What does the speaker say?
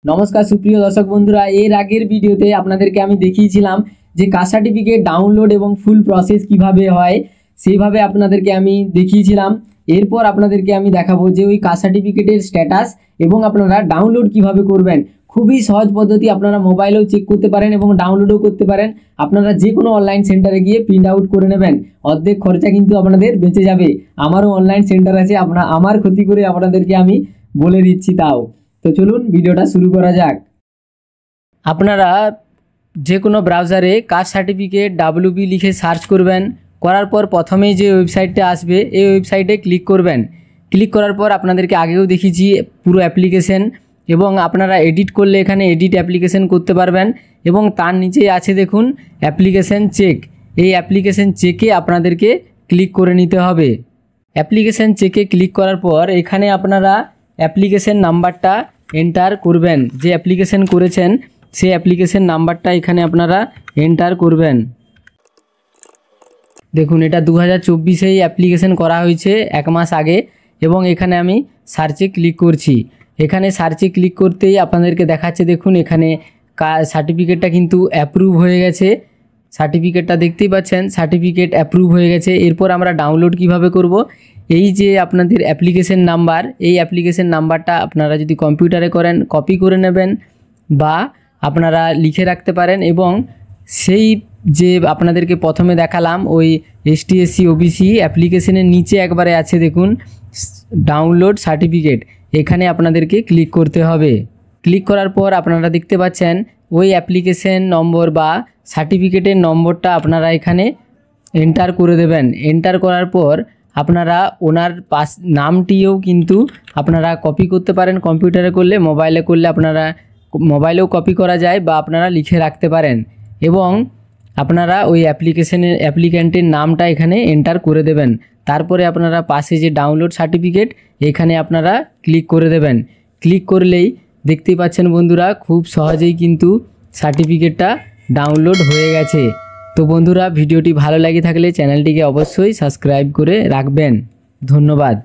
নমস্কার সুপ্রিয় দর্শক বন্ধুরা, এর আগের ভিডিওতে আপনাদেরকে আমি দেখিয়েছিলাম যে কাস্ট সার্টিফিকেট ডাউনলোড এবং ফুল প্রসেস কিভাবে হয়, সেইভাবে আপনাদেরকে আমি দেখিয়েছিলাম। এরপর আপনাদেরকে আমি দেখাবো যে ওই কাস্ট সার্টিফিকেটের স্ট্যাটাস এবং আপনারা ডাউনলোড কিভাবে করবেন। খুবই সহজ পদ্ধতি, আপনারা মোবাইলেও চেক করতে পারেন এবং ডাউনলোডও করতে পারেন। আপনারা যে কোনো অনলাইন সেন্টারে গিয়ে প্রিন্ট আউট করে নেবেন, অর্ধেক খরচা কিন্তু আপনাদের বেঁচে যাবে। আমারও অনলাইন সেন্টার আছে, আমার ক্ষতি করে আপনাদেরকে আমি বলে দিচ্ছি তাও। তো চলুন ভিডিওটা শুরু করা যাক। আপনারা যে কোনো ব্রাউজারে কাস্ট সার্টিফিকেট WB লিখে সার্চ করবেন। করার পর প্রথমেই যে ওয়েবসাইটটা আসবে এই ওয়েবসাইটে ক্লিক করবেন। ক্লিক করার পর আপনাদেরকে আগেও দেখিয়েছি পুরো অ্যাপ্লিকেশন, এবং আপনারা এডিট করলে এখানে এডিট অ্যাপ্লিকেশন করতে পারবেন। এবং তার নিচেই আছে দেখুন অ্যাপ্লিকেশন চেক। এই অ্যাপ্লিকেশন চেকে আপনাদেরকে ক্লিক করে নিতে হবে। অ্যাপ্লিকেশন চেকে ক্লিক করার পর এখানে আপনারা অ্যাপ্লিকেশন নাম্বারটা এন্টার করবেন। যে অ্যাপ্লিকেশন করেছেন সেই অ্যাপ্লিকেশন নাম্বারটা এখানে আপনারা এন্টার করবেন। দেখুন এটা 2024-এই অ্যাপ্লিকেশন করা হয়েছে, 1 মাস আগে। এবং এখানে আমি সার্চে ক্লিক করছি। এখানে সার্চে ক্লিক করতেই আপনাদেরকে দেখাচ্ছে, দেখুন এখানে সার্টিফিকেটটা কিন্তু অ্যাপ্রুভ হয়ে গেছে। সার্টিফিকেটটা দেখতেই পাচ্ছেন, সার্টিফিকেট অ্যাপ্রুভ হয়ে গেছে। এরপর আমরা ডাউনলোড কিভাবে করব, এই যে আপনাদের অ্যাপ্লিকেশন নাম্বার, এই অ্যাপ্লিকেশন নাম্বারটা আপনারা যদি কম্পিউটারে করেন কপি করে নেবেন বা আপনারা লিখে রাখতে পারেন। এবং সেই যে আপনাদেরকে প্রথমে দেখালাম ওই ST/SC OBC অ্যাপ্লিকেশনের নিচে একবারে আছে দেখুন ডাউনলোড সার্টিফিকেট, এখানে আপনাদেরকে ক্লিক করতে হবে। ক্লিক করার পর আপনারা দেখতে পাচ্ছেন ওই অ্যাপ্লিকেশন নম্বর বা সার্টিফিকেটের নম্বরটা আপনারা এখানে এন্টার করে দেবেন। এন্টার করার পর আপনারা ওনার নামটিও কিন্তু আপনারা কপি করতে পারেন, কম্পিউটারে করলে, মোবাইলে করলে আপনারা মোবাইলেও কপি করা যায় বা আপনারা লিখে রাখতে পারেন। এবং আপনারা ওই অ্যাপ্লিক্যান্টের নামটা এখানে এন্টার করে দেবেন। তারপরে আপনারা পাশে যে ডাউনলোড সার্টিফিকেট এখানে আপনারা ক্লিক করে দেবেন। ক্লিক করলেই দেখতেই পাচ্ছেন বন্ধুরা, খুব সহজেই কিন্তু সার্টিফিকেটটা ডাউনলোড হয়ে গেছে। তো বন্ধুরা, ভিডিওটি ভালো লাগে থাকলে চ্যানেলটিকে অবশ্যই সাবস্ক্রাইব করে রাখবেন। ধন্যবাদ।